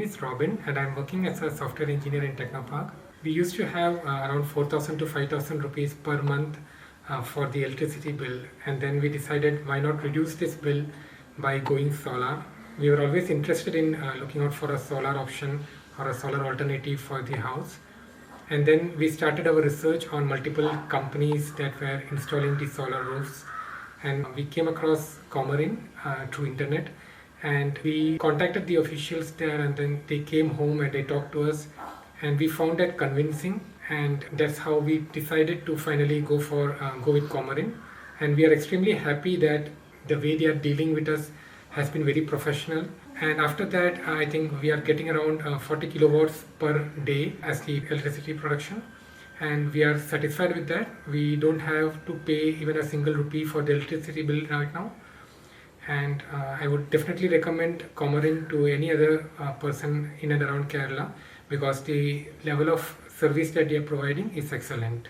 is Robin and I'm working as a software engineer in Technopark. We used to have around 4,000 to 5,000 rupees per month for the electricity bill, and then we decided why not reduce this bill by going solar. We were always interested in looking out for a solar option or a solar alternative for the house. And then we started our research on multiple companies that were installing the solar roofs, and we came across Comorin through internet, and we contacted the officials there, and then they came home and they talked to us, and we found that convincing, and that's how we decided to finally go with Comorin. And we are extremely happy that the way they are dealing with us has been very professional. And after that, I think we are getting around 40 kilowatts per day as the electricity production, and we are satisfied with that. We don't have to pay even a single rupee for the electricity bill right now. And I would definitely recommend Comorin to any other person in and around Kerala, because the level of service that they are providing is excellent.